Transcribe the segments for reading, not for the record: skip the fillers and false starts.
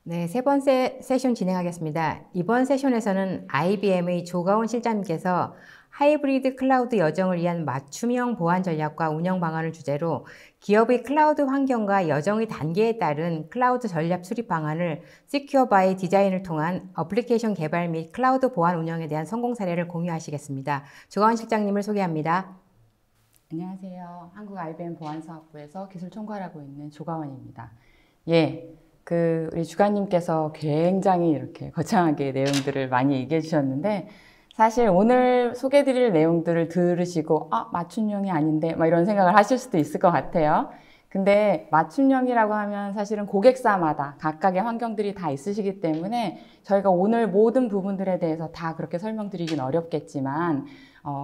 네, 세 번째 세션 진행하겠습니다. 이번 세션에서는 IBM의 조가온 실장님께서 하이브리드 클라우드 여정을 위한 맞춤형 보안 전략과 운영 방안을 주제로 기업의 클라우드 환경과 여정의 단계에 따른 클라우드 전략 수립 방안을 Secure by Design을 통한 어플리케이션 개발 및 클라우드 보안 운영에 대한 성공 사례를 공유하시겠습니다. 조가온 실장님을 소개합니다. 안녕하세요. 한국 IBM 보안사업부에서 기술 총괄하고 있는 조가원입니다. 우리 주관님께서 굉장히 이렇게 거창하게 내용들을 많이 얘기해 주셨는데, 사실 오늘 소개드릴 내용들을 들으시고 맞춤형이 아닌데 막 이런 생각을 하실 수도 있을 것 같아요. 근데 맞춤형이라고 하면 사실은 고객사마다 각각의 환경들이 다 있으시기 때문에 저희가 오늘 모든 부분들에 대해서 다 그렇게 설명드리긴 어렵겠지만,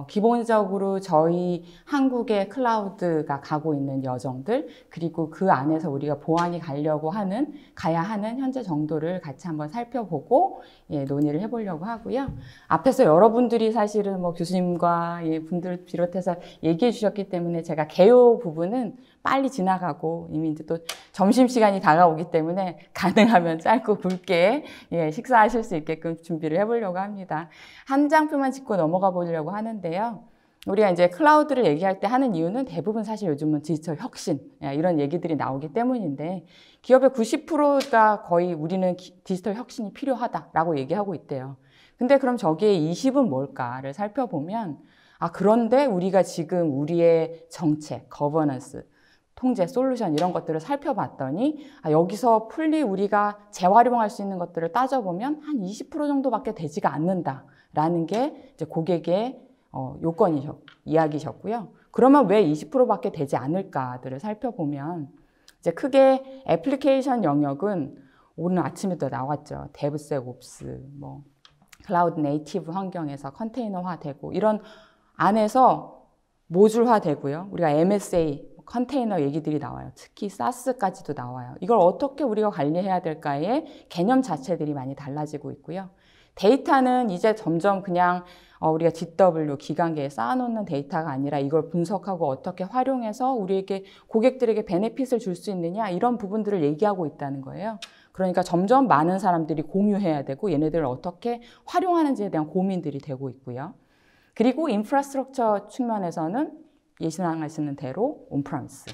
기본적으로 저희 한국의 클라우드가 가고 있는 여정들, 그리고 그 안에서 우리가 보안이 가야 하는 현재 정도를 같이 한번 살펴보고 논의를 해보려고 하고요. 앞에서 여러분들이 사실은 교수님과 분들 비롯해서 얘기해 주셨기 때문에 제가 개요 부분은 빨리 지나가고 이미 이제 또 점심시간이 다가오기 때문에 가능하면 짧고 굵게 식사하실 수 있게끔 준비를 해보려고 합니다. 한 장표만 짚고 넘어가 보려고 하는데요. 우리가 이제 클라우드를 얘기할 때 하는 이유는 대부분 사실 요즘은 디지털 혁신 이런 얘기들이 나오기 때문인데, 기업의 90%가 거의 우리는 디지털 혁신이 필요하다라고 얘기하고 있대요. 근데 그럼 저기에 20은 뭘까를 살펴보면, 그런데 우리가 지금 우리의 정책, 거버넌스, 통제, 솔루션 이런 것들을 살펴봤더니 여기서 풀리 우리가 재활용할 수 있는 것들을 따져보면 한 20% 정도밖에 되지가 않는다라는 게 이제 고객의 이야기셨고요. 그러면 왜 20%밖에 되지 않을까들을 살펴보면, 이제 크게 애플리케이션 영역은 오늘 아침에도 나왔죠. 데브섹옵스, 클라우드 네이티브 환경에서 컨테이너화되고 이런 안에서 모듈화되고요. 우리가 MSA 컨테이너 얘기들이 나와요. 특히 사스까지도 나와요. 이걸 어떻게 우리가 관리해야 될까의 개념 자체들이 많이 달라지고 있고요. 데이터는 이제 점점 그냥 우리가 GW, 기관계에 쌓아놓는 데이터가 아니라 이걸 분석하고 어떻게 활용해서 우리에게 고객들에게 베네핏을 줄 수 있느냐, 이런 부분들을 얘기하고 있다는 거예요. 그러니까 점점 많은 사람들이 공유해야 되고 얘네들을 어떻게 활용하는지에 대한 고민들이 되고 있고요. 그리고 인프라스트럭처 측면에서는 예상하시는 대로 온프라미스,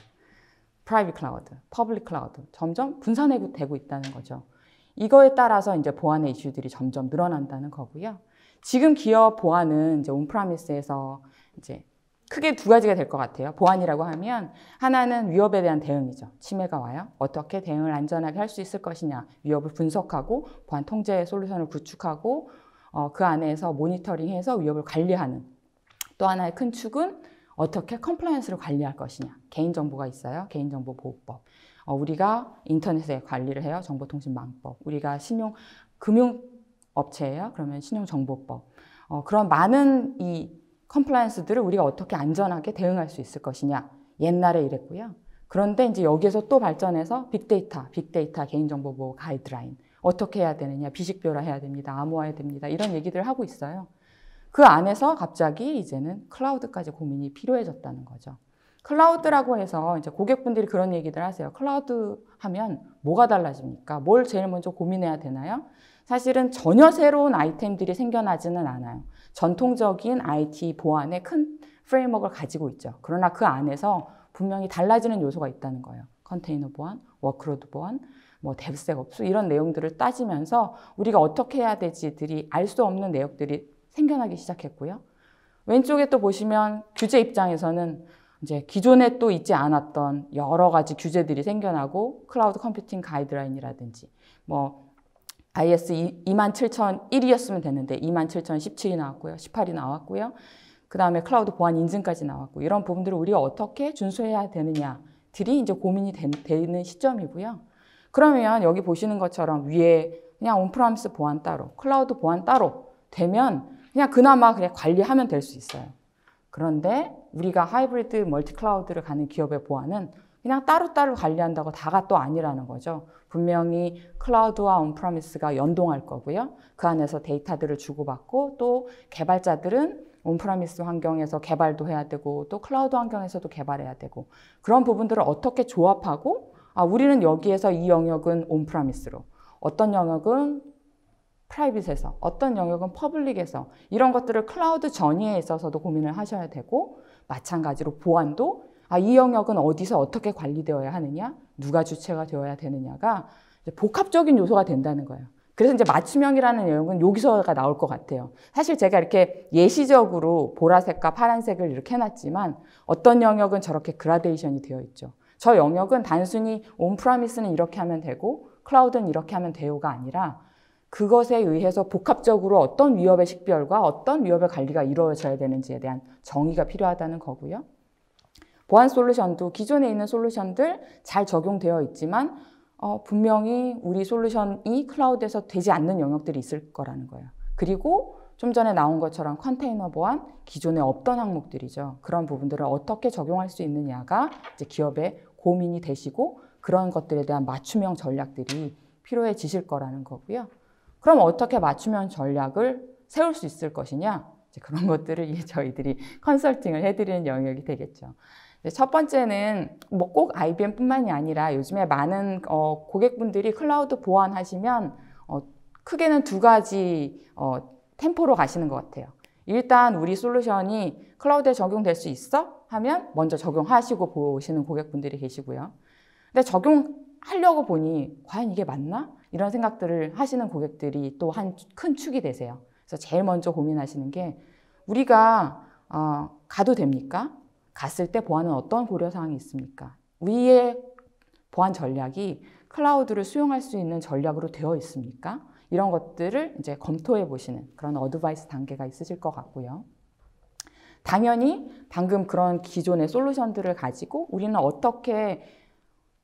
프라이빗 클라우드, 퍼블릭 클라우드 점점 분산되고 있다는 거죠. 이거에 따라서 이제 보안의 이슈들이 점점 늘어난다는 거고요. 지금 기업 보안은 이제 온프라미스에서 이제 크게 두 가지가 될 것 같아요. 보안이라고 하면 하나는 위협에 대한 대응이죠. 침해가 와요. 어떻게 대응을 안전하게 할 수 있을 것이냐. 위협을 분석하고 보안 통제 솔루션을 구축하고 그 안에서 모니터링해서 위협을 관리하는. 또 하나의 큰 축은 어떻게 컴플라이언스를 관리할 것이냐. 개인정보가 있어요. 개인정보보호법. 우리가 인터넷에 관리를 해요. 정보통신망법. 우리가 금융업체예요. 그러면 신용정보법. 그런 많은 이 컴플라이언스들을 우리가 어떻게 안전하게 대응할 수 있을 것이냐. 옛날에 이랬고요. 그런데 이제 여기에서 또 발전해서 빅데이터 개인정보보호 가이드라인. 어떻게 해야 되느냐. 비식별화 해야 됩니다. 암호화해야 됩니다. 이런 얘기들을 하고 있어요. 그 안에서 갑자기 이제는 클라우드까지 고민이 필요해졌다는 거죠. 클라우드라고 해서 이제 고객분들이 그런 얘기들 하세요. 클라우드 하면 뭐가 달라집니까? 뭘 제일 먼저 고민해야 되나요? 사실은 전혀 새로운 아이템들이 생겨나지는 않아요. 전통적인 IT 보안의 큰 프레임워크를 가지고 있죠. 그러나 그 안에서 분명히 달라지는 요소가 있다는 거예요. 컨테이너 보안, 워크로드 보안, 데브섹옵스 이런 내용들을 따지면서 우리가 어떻게 해야 될지들이 알 수 없는 내용들이 생겨나기 시작했고요. 왼쪽에 또 보시면 규제 입장에서는 이제 기존에 또 있지 않았던 여러 가지 규제들이 생겨나고, 클라우드 컴퓨팅 가이드라인이라든지 IS 27001이었으면 됐는데 27017이 나왔고요. 18이 나왔고요. 그 다음에 클라우드 보안 인증까지 나왔고, 이런 부분들을 우리가 어떻게 준수해야 되느냐들이 이제 고민이 되는 시점이고요. 그러면 여기 보시는 것처럼 위에 그냥 온프라미스 보안 따로, 클라우드 보안 따로 되면 그냥 그나마 그냥 관리하면 될 수 있어요. 그런데 우리가 하이브리드 멀티 클라우드를 가는 기업의 보안은 그냥 따로따로 관리한다고 다가 또 아니라는 거죠. 분명히 클라우드와 온프라미스가 연동할 거고요. 그 안에서 데이터들을 주고받고, 또 개발자들은 온프라미스 환경에서 개발도 해야 되고 또 클라우드 환경에서도 개발해야 되고, 그런 부분들을 어떻게 조합하고 우리는 여기에서 이 영역은 온프라미스로, 어떤 영역은 프라이빗에서, 어떤 영역은 퍼블릭에서 이런 것들을 클라우드 전이에 있어서도 고민을 하셔야 되고 마찬가지로 보안도 이 영역은 어디서 어떻게 관리되어야 하느냐, 누가 주체가 되어야 되느냐가 이제 복합적인 요소가 된다는 거예요. 그래서 이제 맞춤형이라는 내용은 여기서가 나올 것 같아요. 사실 제가 이렇게 예시적으로 보라색과 파란색을 이렇게 해놨지만 어떤 영역은 저렇게 그라데이션이 되어 있죠. 저 영역은 단순히 온프라미스는 이렇게 하면 되고 클라우드는 이렇게 하면 돼요가 아니라 그것에 의해서 복합적으로 어떤 위협의 식별과 어떤 위협의 관리가 이루어져야 되는지에 대한 정의가 필요하다는 거고요. 보안 솔루션도 기존에 있는 솔루션들 잘 적용되어 있지만 분명히 우리 솔루션이 클라우드에서 되지 않는 영역들이 있을 거라는 거예요. 그리고 좀 전에 나온 것처럼 컨테이너 보안, 기존에 없던 항목들이죠. 그런 부분들을 어떻게 적용할 수 있느냐가 이제 기업의 고민이 되시고 그런 것들에 대한 맞춤형 전략들이 필요해지실 거라는 거고요. 그럼 어떻게 맞춤형 전략을 세울 수 있을 것이냐? 이제 그런 것들을 저희들이 컨설팅을 해드리는 영역이 되겠죠. 첫 번째는 뭐 꼭 IBM뿐만이 아니라 요즘에 많은 고객분들이 클라우드 보안하시면 크게는 두 가지 템포로 가시는 것 같아요. 일단 우리 솔루션이 클라우드에 적용될 수 있어? 하면 먼저 적용하시고 보시는 고객분들이 계시고요. 근데 적용하려고 보니 과연 이게 맞나? 이런 생각들을 하시는 고객들이 또 한 큰 축이 되세요. 그래서 제일 먼저 고민하시는 게 우리가 가도 됩니까? 갔을 때 보안은 어떤 고려사항이 있습니까? 우리의 보안 전략이 클라우드를 수용할 수 있는 전략으로 되어 있습니까? 이런 것들을 이제 검토해 보시는 그런 어드바이스 단계가 있으실 것 같고요. 당연히 방금 그런 기존의 솔루션들을 가지고 우리는 어떻게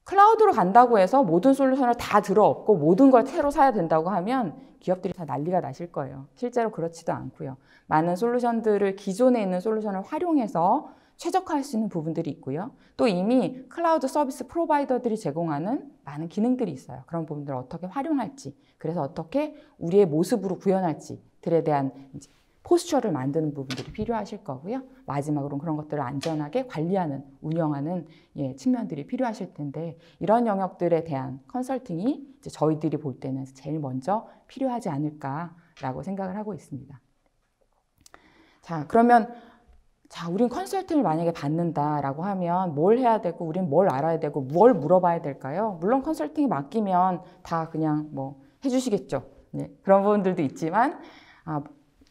클라우드로 간다고 해서 모든 솔루션을 다 들어엎고 모든 걸 새로 사야 된다고 하면 기업들이 다 난리가 나실 거예요. 실제로 그렇지도 않고요. 많은 솔루션들을 기존에 있는 솔루션을 활용해서 최적화할 수 있는 부분들이 있고요. 또 이미 클라우드 서비스 프로바이더들이 제공하는 많은 기능들이 있어요. 그런 부분들을 어떻게 활용할지, 그래서 어떻게 우리의 모습으로 구현할지들에 대한 이제 포스처를 만드는 부분들이 필요하실 거고요. 마지막으로는 그런 것들을 안전하게 관리하는, 운영하는 측면들이 필요하실 텐데 이런 영역들에 대한 컨설팅이 이제 저희들이 볼 때는 제일 먼저 필요하지 않을까라고 생각을 하고 있습니다. 자, 그러면 우린 컨설팅을 만약에 받는다라고 하면 뭘 해야 되고 우린 뭘 알아야 되고 뭘 물어봐야 될까요? 물론 컨설팅이 맡기면 다 그냥 뭐 해주시겠죠. 네, 그런 부분들도 있지만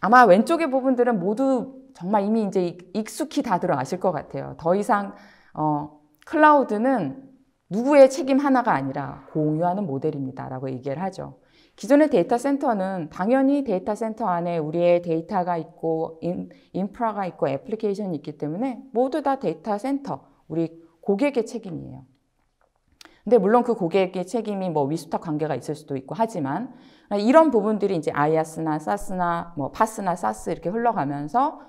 아마 왼쪽의 부분들은 모두 정말 이미 이제 익숙히 다들 아실 것 같아요. 더 이상 클라우드는 누구의 책임 하나가 아니라 공유하는 모델입니다라고 얘기를 하죠. 기존의 데이터 센터는 당연히 데이터 센터 안에 우리의 데이터가 있고 인프라가 있고 애플리케이션이 있기 때문에 모두 다 데이터 센터, 우리 고객의 책임이에요. 근데 물론 그 고객의 책임이 뭐 위수탁 관계가 있을 수도 있고 하지만 이런 부분들이 이제 IaaS나 SaaS나 뭐 PaaS나 SaaS 이렇게 흘러가면서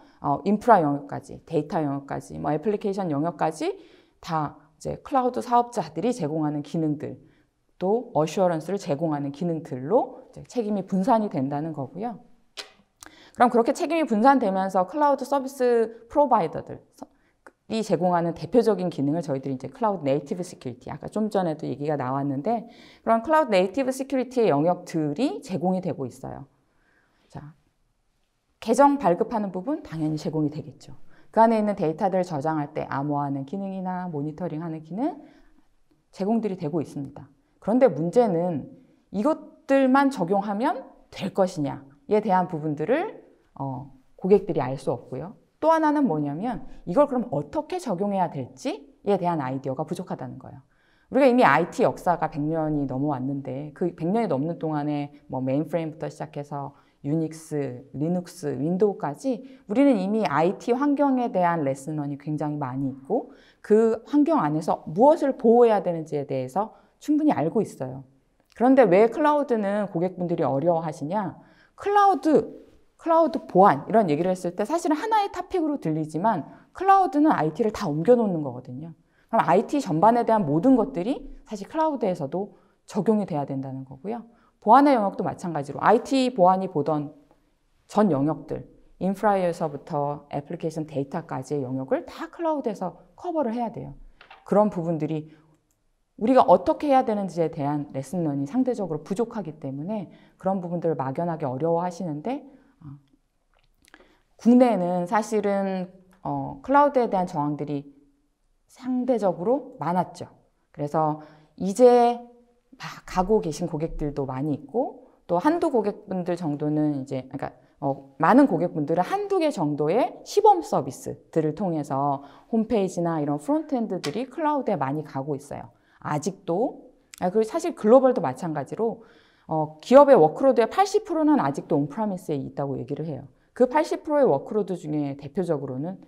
인프라 영역까지, 데이터 영역까지, 뭐 애플리케이션 영역까지 다 이제 클라우드 사업자들이 제공하는 기능들, 또 어슈어런스를 제공하는 기능들로 이제 책임이 분산이 된다는 거고요. 그럼 그렇게 책임이 분산되면서 클라우드 서비스 프로바이더들이 제공하는 대표적인 기능을 저희들이 이제 클라우드 네이티브 시큐리티, 아까 좀 전에도 얘기가 나왔는데 그런 클라우드 네이티브 시큐리티의 영역들이 제공이 되고 있어요. 자, 계정 발급하는 부분 당연히 제공이 되겠죠. 그 안에 있는 데이터들을 저장할 때 암호화하는 기능이나 모니터링하는 기능 제공들이 되고 있습니다. 그런데 문제는 이것들만 적용하면 될 것이냐에 대한 부분들을 고객들이 알 수 없고요. 또 하나는 뭐냐면 이걸 그럼 어떻게 적용해야 될지에 대한 아이디어가 부족하다는 거예요. 우리가 이미 IT 역사가 100년이 넘어왔는데 그 100년이 넘는 동안에 뭐 메인프레임부터 시작해서 유닉스, 리눅스, 윈도우까지 우리는 이미 IT 환경에 대한 레슨런이 굉장히 많이 있고 그 환경 안에서 무엇을 보호해야 되는지에 대해서 충분히 알고 있어요. 그런데 왜 클라우드는 고객분들이 어려워하시냐? 클라우드 보안 이런 얘기를 했을 때 사실은 하나의 토픽으로 들리지만 클라우드는 IT를 다 옮겨놓는 거거든요. 그럼 IT 전반에 대한 모든 것들이 사실 클라우드에서도 적용이 돼야 된다는 거고요. 보안의 영역도 마찬가지로 IT 보안이 보던 전 영역들, 인프라에서부터 애플리케이션 데이터까지의 영역을 다 클라우드에서 커버를 해야 돼요. 그런 부분들이 우리가 어떻게 해야 되는지에 대한 레슨런이 상대적으로 부족하기 때문에 그런 부분들을 막연하게 어려워하시는데 국내에는 사실은 클라우드에 대한 저항들이 상대적으로 많았죠. 그래서 이제 막 가고 계신 고객들도 많이 있고 또 한두 고객분들 정도는 이제 그러니까 많은 고객분들은 한두 개 정도의 시범 서비스들을 통해서 홈페이지나 이런 프론트엔드들이 클라우드에 많이 가고 있어요. 아직도 그리고 사실 글로벌도 마찬가지로 기업의 워크로드의 80%는 아직도 온프라미스에 있다고 얘기를 해요. 그 80%의 워크로드 중에 대표적으로는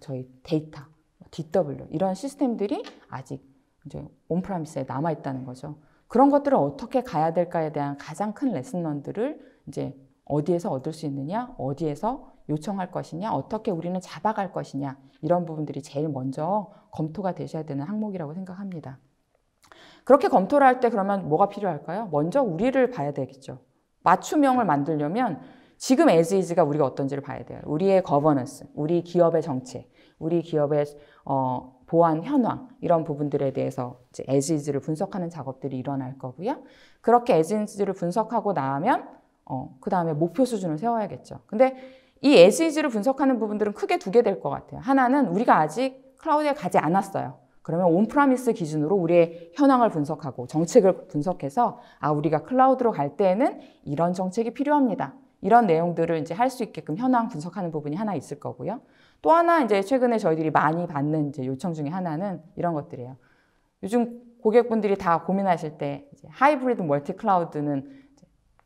저희 데이터, DW 이런 시스템들이 아직 이제 온프라미스에 남아 있다는 거죠. 그런 것들을 어떻게 가야 될까에 대한 가장 큰 레슨런들을 이제 어디에서 얻을 수 있느냐, 어디에서 요청할 것이냐, 어떻게 우리는 잡아갈 것이냐 이런 부분들이 제일 먼저 검토가 되셔야 되는 항목이라고 생각합니다. 그렇게 검토를 할 때 그러면 뭐가 필요할까요? 먼저 우리를 봐야 되겠죠. 맞춤형을 만들려면 지금 as is가 우리가 어떤지를 봐야 돼요. 우리의 거버넌스, 우리 기업의 정책, 우리 기업의 보안 현황 이런 부분들에 대해서 이제 as is를 분석하는 작업들이 일어날 거고요. 그렇게 as is를 분석하고 나면 그 다음에 목표 수준을 세워야겠죠. 근데 이 as is를 분석하는 부분들은 크게 두 개 될 것 같아요. 하나는 우리가 아직 클라우드에 가지 않았어요. 그러면 온프라미스 기준으로 우리의 현황을 분석하고 정책을 분석해서 우리가 클라우드로 갈 때에는 이런 정책이 필요합니다. 이런 내용들을 이제 할 수 있게끔 현황 분석하는 부분이 하나 있을 거고요. 또 하나 이제 최근에 저희들이 많이 받는 이제 요청 중에 하나는 이런 것들이에요. 요즘 고객분들이 다 고민하실 때 이제 하이브리드 멀티 클라우드는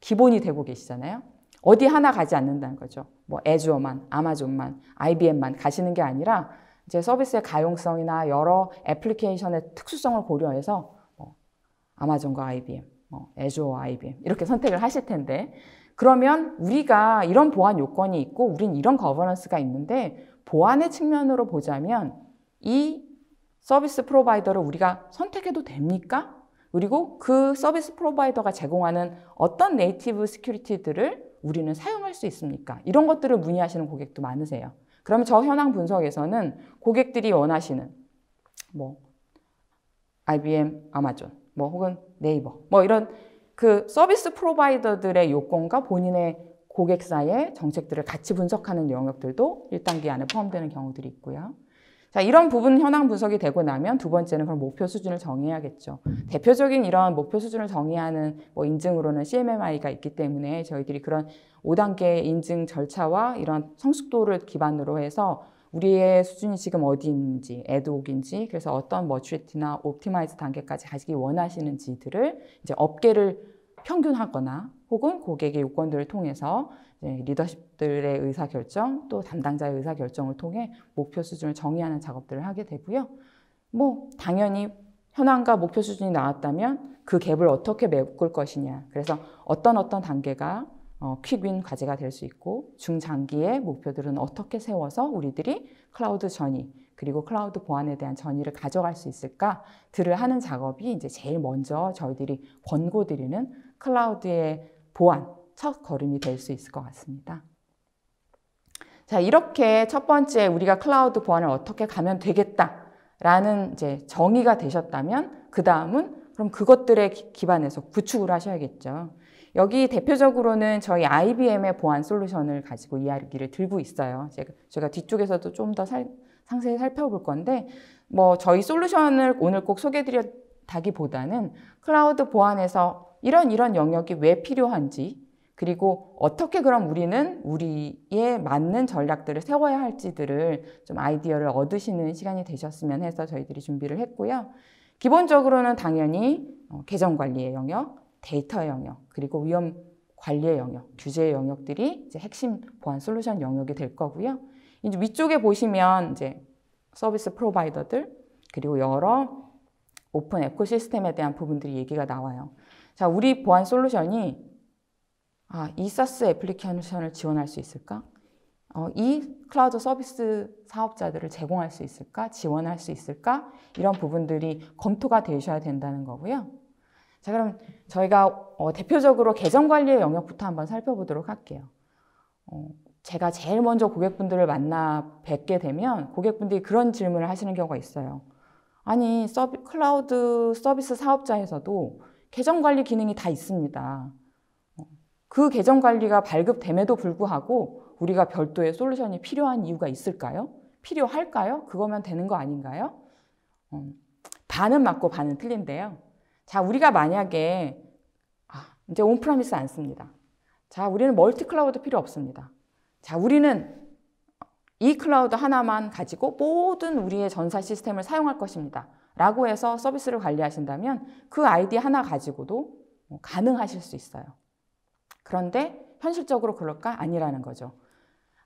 기본이 되고 계시잖아요. 어디 하나 가지 않는다는 거죠. 뭐 애주어만, 아마존만, IBM만 가시는 게 아니라 이제 서비스의 가용성이나 여러 애플리케이션의 특수성을 고려해서 아마존과 IBM, 애주어와 IBM 이렇게 선택을 하실 텐데 그러면 우리가 이런 보안 요건이 있고 우린 이런 거버넌스가 있는데 보안의 측면으로 보자면 이 서비스 프로바이더를 우리가 선택해도 됩니까? 그리고 그 서비스 프로바이더가 제공하는 어떤 네이티브 시큐리티들을 우리는 사용할 수 있습니까? 이런 것들을 문의하시는 고객도 많으세요. 그러면 저 현황 분석에서는 고객들이 원하시는 뭐 IBM, 아마존, 뭐 혹은 네이버, 뭐 이런 그 서비스 프로바이더들의 요건과 본인의 고객사의 정책들을 같이 분석하는 영역들도 1단계 안에 포함되는 경우들이 있고요. 자, 이런 부분 현황 분석이 되고 나면 두 번째는 그럼 목표 수준을 정해야겠죠. 대표적인 이런 목표 수준을 정의하는 뭐 인증으로는 CMMI가 있기 때문에 저희들이 그런 5단계 인증 절차와 이런 성숙도를 기반으로 해서 우리의 수준이 지금 어디 있는지, 애드옥인지, 그래서 어떤 머추리티나 옵티마이즈 단계까지 가시기 원하시는지들을 이제 업계를 평균하거나 혹은 고객의 요건들을 통해서 리더십들의 의사결정 또 담당자의 의사결정을 통해 목표 수준을 정의하는 작업들을 하게 되고요. 뭐 당연히 현황과 목표 수준이 나왔다면 그 갭을 어떻게 메꿀 것이냐. 그래서 어떤 단계가 퀵윈 과제가 될 수 있고 중장기의 목표들은 어떻게 세워서 우리들이 클라우드 전이 그리고 클라우드 보안에 대한 전이를 가져갈 수 있을까들을 하는 작업이 이제 제일 먼저 저희들이 권고드리는 클라우드의 보안 첫 걸음이 될 수 있을 것 같습니다. 자, 이렇게 첫 번째 우리가 클라우드 보안을 어떻게 가면 되겠다라는 이제 정의가 되셨다면 그 다음은 그럼 그것들에 기반해서 구축을 하셔야겠죠. 여기 대표적으로는 저희 IBM의 보안 솔루션을 가지고 이야기를 들고 있어요. 제가 뒤쪽에서도 좀 더 상세히 살펴볼 건데 뭐 저희 솔루션을 오늘 꼭 소개해드렸다기보다는 클라우드 보안에서 이런 영역이 왜 필요한지 그리고 어떻게 그럼 우리는 우리에 맞는 전략들을 세워야 할지들을 좀 아이디어를 얻으시는 시간이 되셨으면 해서 저희들이 준비를 했고요. 기본적으로는 당연히 계정 관리의 영역, 데이터의 영역, 그리고 위험 관리의 영역, 규제의 영역들이 이제 핵심 보안 솔루션 영역이 될 거고요. 이제 위쪽에 보시면 이제 서비스 프로바이더들 그리고 여러 오픈 에코시스템에 대한 부분들이 얘기가 나와요. 자, 우리 보안 솔루션이 이 사스 애플리케이션을 지원할 수 있을까? 이 클라우드 서비스 사업자들을 제공할 수 있을까? 지원할 수 있을까? 이런 부분들이 검토가 되셔야 된다는 거고요. 자, 그럼 저희가 대표적으로 계정 관리의 영역부터 한번 살펴보도록 할게요. 제가 제일 먼저 고객분들을 만나 뵙게 되면 고객분들이 그런 질문을 하시는 경우가 있어요. 아니, 클라우드 서비스 사업자에서도 계정 관리 기능이 다 있습니다. 그 계정 관리가 발급됨에도 불구하고 우리가 별도의 솔루션이 필요한 이유가 있을까요? 필요할까요? 그거면 되는 거 아닌가요? 반은 맞고 반은 틀린데요. 자, 우리가 만약에 이제 온프라미스 안 씁니다. 자, 우리는 멀티 클라우드 필요 없습니다. 자, 우리는 이 클라우드 하나만 가지고 모든 우리의 전사 시스템을 사용할 것입니다. 라고 해서 서비스를 관리하신다면 그 아이디 하나 가지고도 가능하실 수 있어요. 그런데 현실적으로 그럴까? 아니라는 거죠.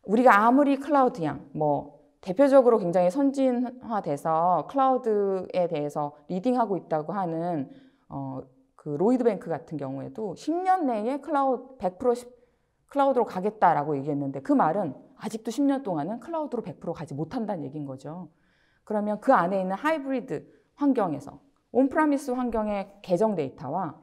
우리가 아무리 클라우드 대표적으로 굉장히 선진화돼서 클라우드에 대해서 리딩하고 있다고 하는 그 로이드뱅크 같은 경우에도 10년 내에 클라우드 100% 클라우드로 가겠다라고 얘기했는데 그 말은 아직도 10년 동안은 클라우드로 100% 가지 못한다는 얘기인 거죠. 그러면 그 안에 있는 하이브리드 환경에서 온프라미스 환경의 계정 데이터와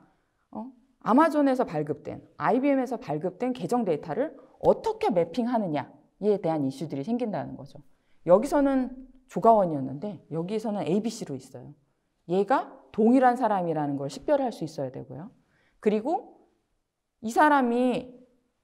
아마존에서 발급된, IBM에서 발급된 계정 데이터를 어떻게 매핑하느냐에 대한 이슈들이 생긴다는 거죠. 여기서는 조가원이었는데 여기서는 ABC로 있어요. 얘가 동일한 사람이라는 걸 식별할 수 있어야 되고요. 그리고 이 사람이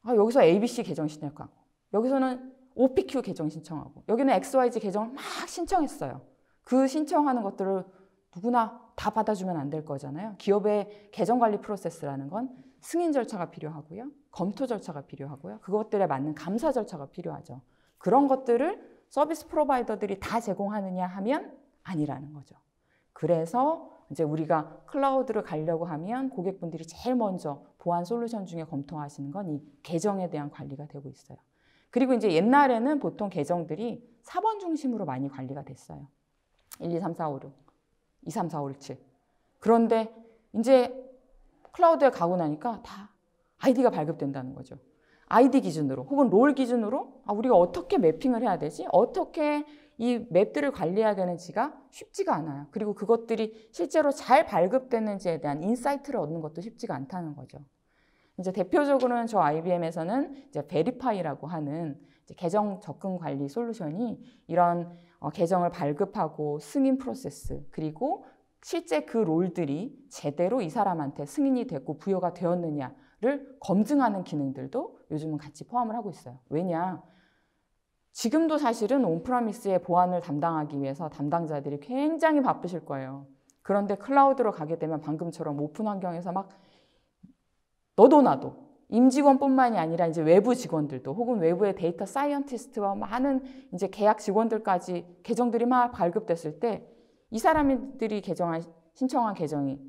여기서 ABC 계정 신청하고 여기서는 OPQ 계정 신청하고 여기는 XYZ 계정을 막 신청했어요. 그 신청하는 것들을 누구나 다 받아주면 안 될 거잖아요. 기업의 계정 관리 프로세스라는 건 승인 절차가 필요하고요. 검토 절차가 필요하고요. 그것들에 맞는 감사 절차가 필요하죠. 그런 것들을 서비스 프로바이더들이 다 제공하느냐 하면 아니라는 거죠. 그래서 이제 우리가 클라우드를 가려고 하면 고객분들이 제일 먼저 보안 솔루션 중에 검토하시는 건 이 계정에 대한 관리가 되고 있어요. 그리고 이제 옛날에는 보통 계정들이 4번 중심으로 많이 관리가 됐어요. 1, 2, 3, 4, 5, 6, 2, 3, 4, 5, 6, 7. 그런데 이제 클라우드에 가고 나니까 다 아이디가 발급된다는 거죠. 아이디 기준으로 혹은 롤 기준으로 우리가 어떻게 매핑을 해야 되지? 어떻게 이 맵들을 관리해야 되는지가 쉽지가 않아요. 그리고 그것들이 실제로 잘 발급되는지에 대한 인사이트를 얻는 것도 쉽지가 않다는 거죠. 이제 대표적으로는 저 IBM에서는 이제 베리파이라고 하는 이제 계정 접근 관리 솔루션이 이런 계정을 발급하고 승인 프로세스 그리고 실제 그 롤들이 제대로 이 사람한테 승인이 됐고 부여가 되었느냐를 검증하는 기능들도 요즘은 같이 포함을 하고 있어요. 왜냐? 지금도 사실은 온프라미스의 보안을 담당하기 위해서 담당자들이 굉장히 바쁘실 거예요. 그런데 클라우드로 가게 되면 방금처럼 오픈 환경에서 막 너도 나도 임직원뿐만이 아니라 이제 외부 직원들도 혹은 외부의 데이터 사이언티스트와 많은 이제 계약 직원들까지 계정들이 막 발급됐을 때 이 사람들이 신청한 계정이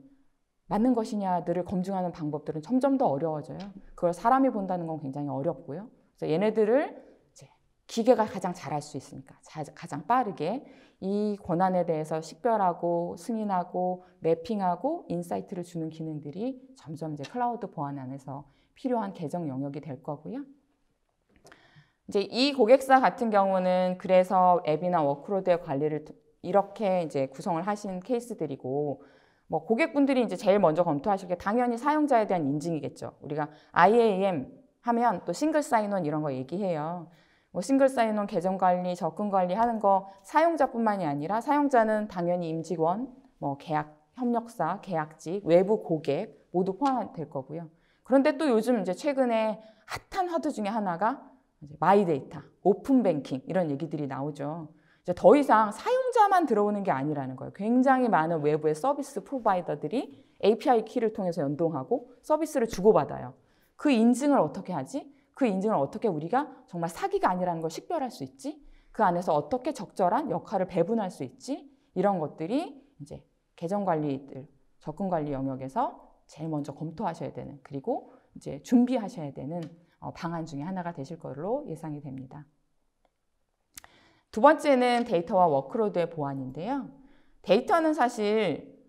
맞는 것이냐들을 검증하는 방법들은 점점 더 어려워져요. 그걸 사람이 본다는 건 굉장히 어렵고요. 그래서 얘네들을 이제 기계가 가장 잘할 수 있으니까 가장 빠르게 이 권한에 대해서 식별하고 승인하고 매핑하고 인사이트를 주는 기능들이 점점 이제 클라우드 보안 안에서 필요한 계정 영역이 될 거고요. 이제 이 고객사 같은 경우는 그래서 앱이나 워크로드의 관리를 이렇게 이제 구성을 하신 케이스들이고, 뭐 고객분들이 이제 제일 먼저 검토하실 게 당연히 사용자에 대한 인증이겠죠. 우리가 IAM 하면 또 싱글 사인온 이런 거 얘기해요. 뭐 싱글 사인온 계정 관리, 접근 관리 하는 거 사용자뿐만이 아니라 사용자는 당연히 임직원, 뭐 계약 협력사, 계약직, 외부 고객 모두 포함될 거고요. 그런데 또 요즘 이제 최근에 핫한 화두 중에 하나가 이제 마이데이터, 오픈 뱅킹 이런 얘기들이 나오죠. 이제 더 이상 사용자만 들어오는 게 아니라는 거예요. 굉장히 많은 외부의 서비스 프로바이더들이 API 키를 통해서 연동하고 서비스를 주고받아요. 그 인증을 어떻게 하지? 그 인증을 어떻게 우리가 정말 사기가 아니라는 걸 식별할 수 있지? 그 안에서 어떻게 적절한 역할을 배분할 수 있지? 이런 것들이 이제 계정 관리들, 접근 관리 영역에서 제일 먼저 검토하셔야 되는, 그리고 이제 준비하셔야 되는 방안 중에 하나가 되실 걸로 예상이 됩니다. 두 번째는 데이터와 워크로드의 보안인데요. 데이터는 사실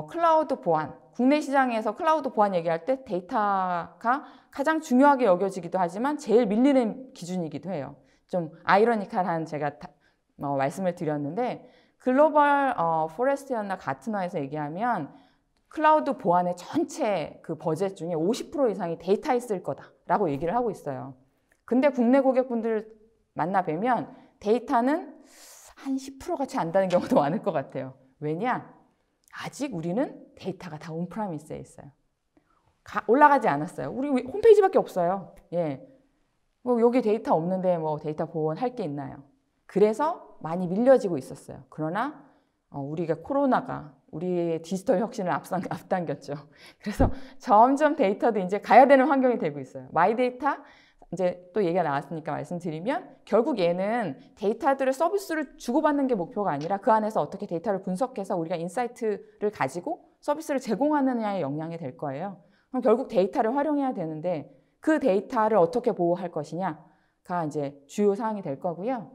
클라우드 보안, 국내 시장에서 클라우드 보안 얘기할 때 데이터가 가장 중요하게 여겨지기도 하지만 제일 밀리는 기준이기도 해요. 좀 아이러니컬한 제가 말씀을 드렸는데 글로벌 포레스트나 가트너에서 얘기하면 클라우드 보안의 전체 그 버젯 중에 50% 이상이 데이터에 쓸 거다라고 얘기를 하고 있어요. 근데 국내 고객분들 만나 뵈면 데이터는 한 10% 같이 안다는 경우도 많을 것 같아요. 왜냐? 아직 우리는 데이터가 다 온프라미스에 있어요. 올라가지 않았어요. 우리 홈페이지밖에 없어요. 예. 뭐 여기 데이터 없는데 뭐 데이터 보원할 게 있나요? 그래서 많이 밀려지고 있었어요. 그러나 우리가 코로나가 우리의 디지털 혁신을 앞당겼죠. 그래서 점점 데이터도 이제 가야 되는 환경이 되고 있어요. 마이데이터 이제 또 얘기가 나왔으니까 말씀드리면 결국 얘는 데이터들을 서비스를 주고받는 게 목표가 아니라 그 안에서 어떻게 데이터를 분석해서 우리가 인사이트를 가지고 서비스를 제공하느냐의 역량이 될 거예요. 그럼 결국 데이터를 활용해야 되는데 그 데이터를 어떻게 보호할 것이냐가 이제 주요 사항이 될 거고요.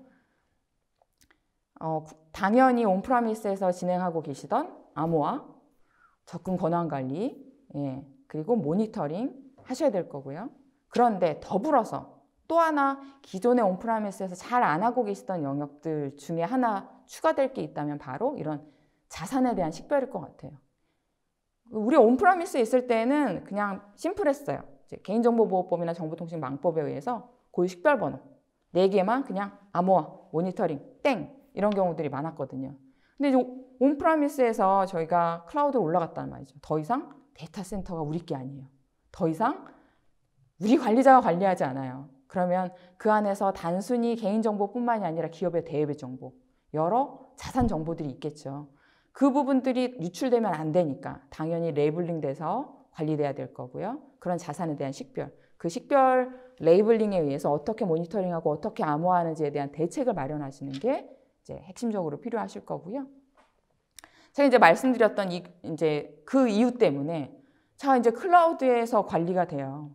당연히 온프라미스에서 진행하고 계시던 암호화, 접근 권한 관리, 예, 그리고 모니터링 하셔야 될 거고요. 그런데 더불어서 또 하나 기존의 온프라미스에서 잘 안 하고 계시던 영역들 중에 하나 추가될 게 있다면 바로 이런 자산에 대한 식별일 것 같아요. 우리 온프라미스에 있을 때는 그냥 심플했어요. 개인정보보호법이나 정보통신망법에 의해서 고유 식별번호 4개만 그냥 암호화, 모니터링, 땡 이런 경우들이 많았거든요. 근데 이제 온프라미스에서 저희가 클라우드로 올라갔단 말이죠. 더 이상 데이터 센터가 우리 게 아니에요. 더 이상 우리 관리자가 관리하지 않아요. 그러면 그 안에서 단순히 개인정보뿐만이 아니라 기업의 대외 정보, 여러 자산 정보들이 있겠죠. 그 부분들이 유출되면 안 되니까 당연히 레이블링 돼서 관리돼야 될 거고요. 그런 자산에 대한 식별, 그 식별 레이블링에 의해서 어떻게 모니터링하고 어떻게 암호화하는지에 대한 대책을 마련하시는 게 이제 핵심적으로 필요하실 거고요. 제가 이제 말씀드렸던 이제 그 이유 때문에 자 이제 클라우드에서 관리가 돼요.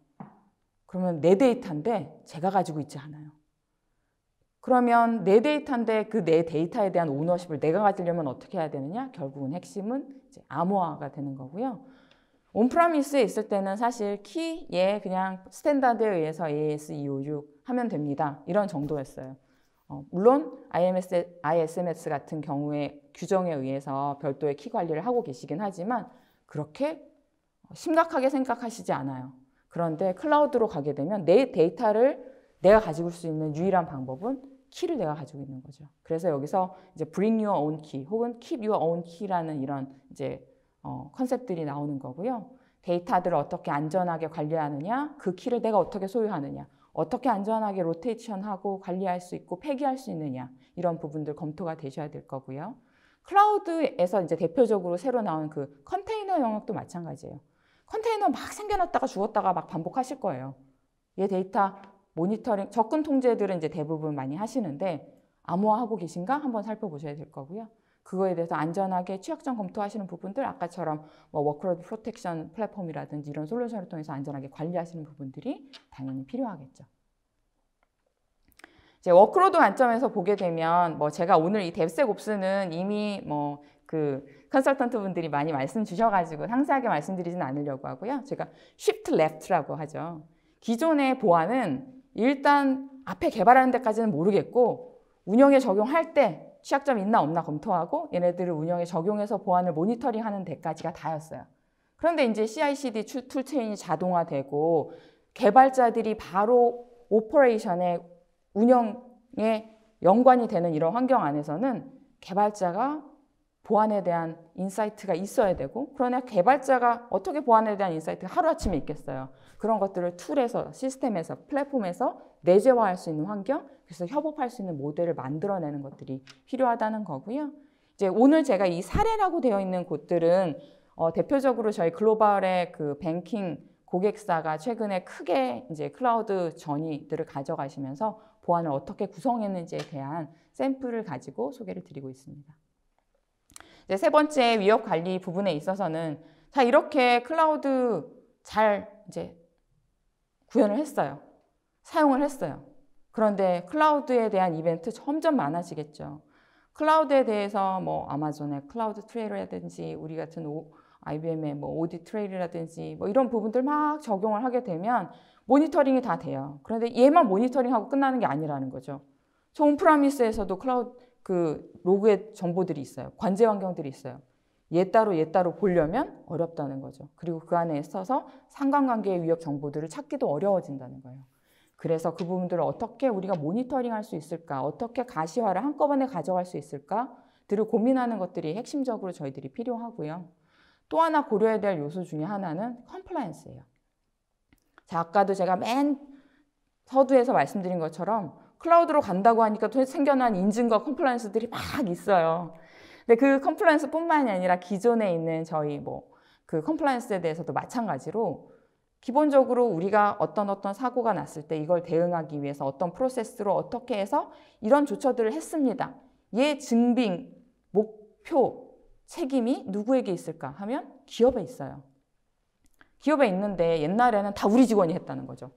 그러면 내 데이터인데 제가 가지고 있지 않아요. 그러면 내 데이터인데 그 내 데이터에 대한 오너십을 내가 가지려면 어떻게 해야 되느냐? 결국은 핵심은 이제 암호화가 되는 거고요. 온프라미스에 있을 때는 사실 키에 그냥 스탠다드에 의해서 AS256 하면 됩니다. 이런 정도였어요. 물론 ISMS 같은 경우에 규정에 의해서 별도의 키 관리를 하고 계시긴 하지만 그렇게 심각하게 생각하시지 않아요. 그런데 클라우드로 가게 되면 내 데이터를 내가 가지고 수 있는 유일한 방법은 키를 내가 가지고 있는 거죠. 그래서 여기서 이제 bring your own key 혹은 keep your own key라는 이런 이제 컨셉들이 나오는 거고요. 데이터들을 어떻게 안전하게 관리하느냐, 그 키를 내가 어떻게 소유하느냐, 어떻게 안전하게 로테이션하고 관리할 수 있고 폐기할 수 있느냐 이런 부분들 검토가 되셔야 될 거고요. 클라우드에서 이제 대표적으로 새로 나온 그 컨테이너 영역도 마찬가지예요. 컨테이너 막 생겨났다가 죽었다가 막 반복하실 거예요. 얘 데이터 모니터링, 접근 통제들은 이제 대부분 많이 하시는데 암호화하고 계신가 한번 살펴보셔야 될 거고요. 그거에 대해서 안전하게 취약점 검토하시는 부분들 아까처럼 뭐 워크로드 프로텍션 플랫폼이라든지 이런 솔루션을 통해서 안전하게 관리하시는 부분들이 당연히 필요하겠죠. 이제 워크로드 관점에서 보게 되면 뭐 제가 오늘 이 뎁스옵스는 이미 뭐 그 컨설턴트 분들이 많이 말씀 주셔가지고 상세하게 말씀드리진 않으려고 하고요. 제가 shift left라고 하죠. 기존의 보안은 일단 앞에 개발하는 데까지는 모르겠고 운영에 적용할 때 취약점이 있나 없나 검토하고 얘네들을 운영에 적용해서 보안을 모니터링하는 데까지가 다였어요. 그런데 이제 CI/CD 툴체인이 자동화되고 개발자들이 바로 오퍼레이션에 운영에 연관이 되는 이런 환경 안에서는 개발자가 보안에 대한 인사이트가 있어야 되고 그러나 개발자가 어떻게 보안에 대한 인사이트가 하루아침에 있겠어요. 그런 것들을 툴에서, 시스템에서, 플랫폼에서 내재화할 수 있는 환경, 그래서 협업할 수 있는 모델을 만들어내는 것들이 필요하다는 거고요. 이제 오늘 제가 이 사례라고 되어 있는 곳들은 대표적으로 저희 글로벌의 그 뱅킹 고객사가 최근에 크게 이제 클라우드 전이들을 가져가시면서 보안을 어떻게 구성했는지에 대한 샘플을 가지고 소개를 드리고 있습니다. 이제 세 번째 위협 관리 부분에 있어서는 자 이렇게 클라우드 잘 이제 구현을 했어요. 사용을 했어요. 그런데 클라우드에 대한 이벤트 점점 많아지겠죠. 클라우드에 대해서 뭐 아마존의 클라우드 트레일이라든지 우리 같은 IBM의 뭐 오디 트레일이라든지 뭐 이런 부분들 막 적용을 하게 되면 모니터링이 다 돼요. 그런데 얘만 모니터링하고 끝나는 게 아니라는 거죠. 저 온프라미스에서도 클라우드 그 로그의 정보들이 있어요. 관제 환경들이 있어요. 얘 따로 보려면 어렵다는 거죠. 그리고 그 안에 있어서 상관관계의 위협 정보들을 찾기도 어려워진다는 거예요. 그래서 그 부분들을 어떻게 우리가 모니터링할 수 있을까? 어떻게 가시화를 한꺼번에 가져갈 수 있을까? 것들을 고민하는 것들이 핵심적으로 저희들이 필요하고요. 또 하나 고려해야 될 요소 중에 하나는 컴플라이언스예요. 자, 아까도 제가 맨 서두에서 말씀드린 것처럼 클라우드로 간다고 하니까 생겨난 인증과 컴플라이언스들이 막 있어요. 근데 그 컴플라이언스뿐만이 아니라 기존에 있는 저희 그 컴플라이언스에 대해서도 마찬가지로 기본적으로 우리가 어떤 사고가 났을 때 이걸 대응하기 위해서 어떤 프로세스로 어떻게 해서 이런 조처들을 했습니다. 얘 증빙, 목표, 책임이 누구에게 있을까 하면 기업에 있어요. 기업에 있는데 옛날에는 다 우리 직원이 했다는 거죠.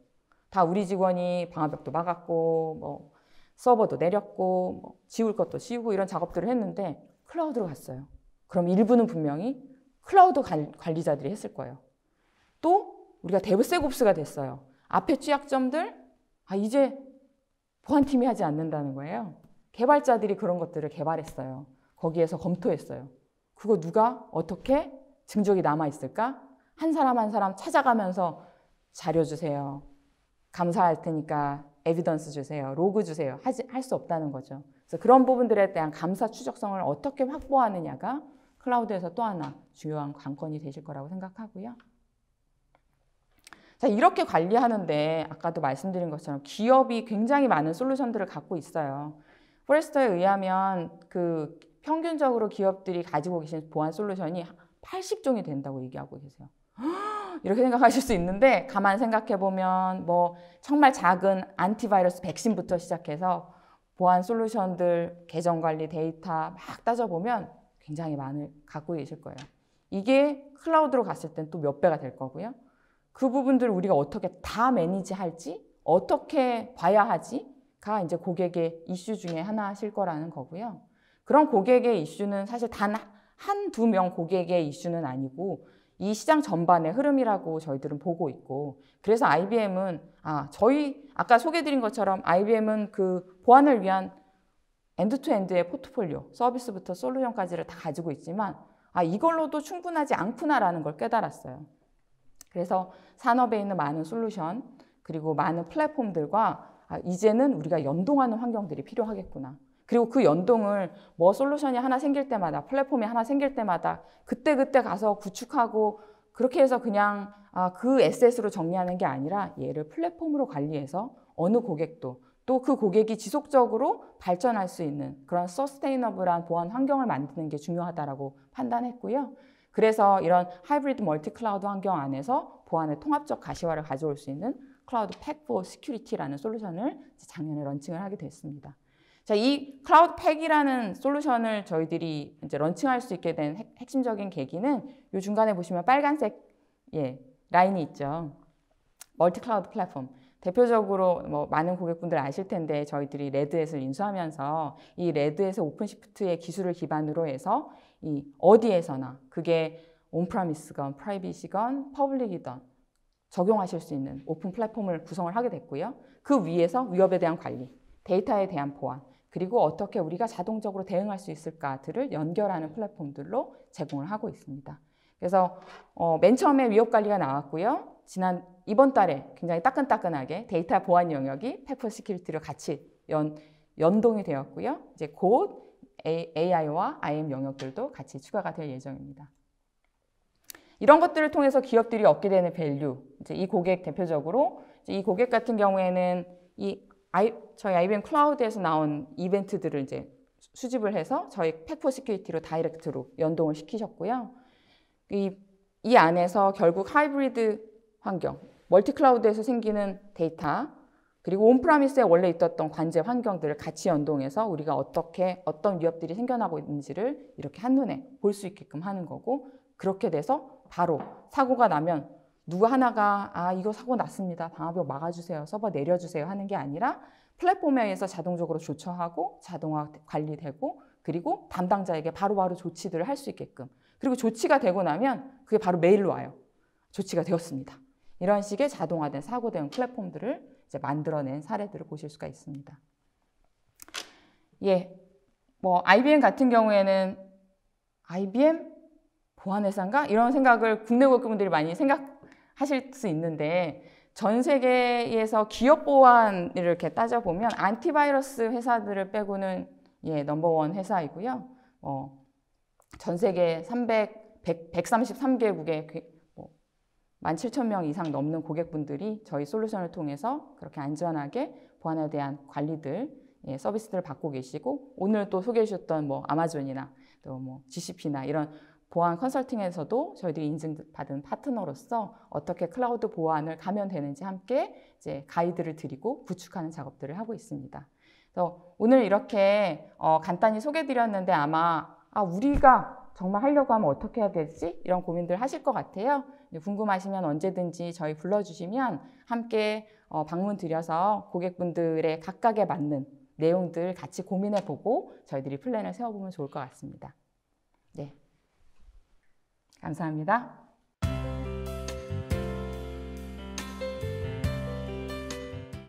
다 우리 직원이 방화벽도 막았고 서버도 내렸고 지울 것도 지우고 이런 작업들을 했는데 클라우드로 갔어요. 그럼 일부는 분명히 클라우드 관리자들이 했을 거예요. 또 우리가 데브세곱스가 됐어요. 앞에 취약점들 이제 보안팀이 하지 않는다는 거예요. 개발자들이 그런 것들을 개발했어요. 거기에서 검토했어요. 그거 누가 어떻게 증적이 남아있을까? 한 사람 한 사람 찾아가면서 자료 주세요. 감사할 테니까 에비던스 주세요. 로그 주세요. 할 수 없다는 거죠. 그래서 그런 부분들에 대한 감사 추적성을 어떻게 확보하느냐가 클라우드에서 또 하나 중요한 관건이 되실 거라고 생각하고요. 자, 이렇게 관리하는데 아까도 말씀드린 것처럼 기업이 굉장히 많은 솔루션들을 갖고 있어요. 포레스터에 의하면 그 평균적으로 기업들이 가지고 계신 보안 솔루션이 80종이 된다고 얘기하고 계세요. 이렇게 생각하실 수 있는데 가만 생각해보면 정말 작은 안티바이러스 백신부터 시작해서 보안 솔루션들, 계정 관리, 데이터 막 따져보면 굉장히 많이 갖고 계실 거예요. 이게 클라우드로 갔을 땐 또 몇 배가 될 거고요. 그 부분들을 우리가 어떻게 다 매니지할지, 어떻게 봐야 하지가 이제 고객의 이슈 중에 하나실 거라는 거고요. 그런 고객의 이슈는 사실 단 한두 명 고객의 이슈는 아니고 이 시장 전반의 흐름이라고 저희들은 보고 있고, 그래서 IBM은 아까 소개드린 것처럼 IBM은 그 보안을 위한 엔드투엔드의 포트폴리오, 서비스부터 솔루션까지를 다 가지고 있지만 이걸로도 충분하지 않구나라는 걸 깨달았어요. 그래서 산업에 있는 많은 솔루션 그리고 많은 플랫폼들과 이제는 우리가 연동하는 환경들이 필요하겠구나. 그리고 그 연동을 솔루션이 하나 생길 때마다, 플랫폼이 하나 생길 때마다 그때그때 가서 구축하고 그렇게 해서 그냥 그 에셋으로 정리하는 게 아니라 얘를 플랫폼으로 관리해서 어느 고객도 또 그 고객이 지속적으로 발전할 수 있는 그런 서스테이너블한 보안 환경을 만드는 게 중요하다고 판단했고요. 그래서 이런 하이브리드 멀티 클라우드 환경 안에서 보안의 통합적 가시화를 가져올 수 있는 클라우드 팩 포 시큐리티라는 솔루션을 작년에 런칭을 하게 됐습니다. 자, 이 클라우드 팩이라는 솔루션을 저희들이 이제 런칭할 수 있게 된 핵심적인 계기는 이 중간에 보시면 빨간색 라인이 있죠. 멀티 클라우드 플랫폼. 대표적으로 많은 고객분들 아실 텐데 저희들이 레드햇을 인수하면서 이 레드햇의 오픈시프트의 기술을 기반으로 해서 이 어디에서나 그게 온프라미스건 프라이빗이건 퍼블릭이든 적용하실 수 있는 오픈 플랫폼을 구성을 하게 됐고요. 그 위에서 위협에 대한 관리, 데이터에 대한 보안, 그리고 어떻게 우리가 자동적으로 대응할 수 있을까들을 연결하는 플랫폼들로 제공을 하고 있습니다. 그래서 맨 처음에 위협 관리가 나왔고요. 이번 달에 굉장히 따끈따끈하게 데이터 보안 영역이 팩포 시큐리티로 같이 연동이 되었고요. 이제 곧 AI와 IM 영역들도 같이 추가가 될 예정입니다. 이런 것들을 통해서 기업들이 얻게 되는 밸류, 이제 이 고객 대표적으로 이 고객 같은 경우에는 저희 IBM 클라우드에서 나온 이벤트들을 이제 수집을 해서 저희 팩포 시큐리티로 다이렉트로 연동을 시키셨고요. 이 안에서 결국 하이브리드 환경, 멀티 클라우드에서 생기는 데이터, 그리고 온프라미스에 원래 있었던 관제 환경들을 같이 연동해서 우리가 어떤 위협들이 생겨나고 있는지를 이렇게 한눈에 볼 수 있게끔 하는 거고, 그렇게 돼서 바로 사고가 나면 누구 하나가 이거 사고 났습니다. 방화벽 막아주세요. 서버 내려주세요. 하는 게 아니라 플랫폼에 의해서 자동적으로 조처하고 자동화 관리되고 그리고 담당자에게 바로바로 조치들을 할 수 있게끔, 그리고 조치가 되고 나면 그게 바로 메일로 와요. 조치가 되었습니다. 이런 식의 자동화된 사고 대응 플랫폼들을 이제 만들어낸 사례들을 보실 수가 있습니다. IBM 같은 경우에는 IBM 보안회사인가? 이런 생각을 국내 고객분들이 많이 생각하실 수 있는데, 전 세계에서 기업 보안을 이렇게 따져보면 안티바이러스 회사들을 빼고는 넘버원 회사이고요. 전 세계 133개국의 17,000명 이상 넘는 고객분들이 저희 솔루션을 통해서 그렇게 안전하게 보안에 대한 관리들, 서비스들을 받고 계시고, 오늘 또 소개해 주셨던 아마존이나 또 GCP나 이런 보안 컨설팅에서도 저희들이 인증받은 파트너로서 어떻게 클라우드 보안을 가면 되는지 함께 이제 가이드를 드리고 구축하는 작업들을 하고 있습니다. 그래서 오늘 이렇게 간단히 소개해 드렸는데 아마 우리가 정말 하려고 하면 어떻게 해야 되지? 이런 고민들 하실 것 같아요. 궁금하시면 언제든지 저희 불러주시면 함께 방문 드려서 고객분들의 각각에 맞는 내용들 같이 고민해보고 저희들이 플랜을 세워보면 좋을 것 같습니다. 네, 감사합니다.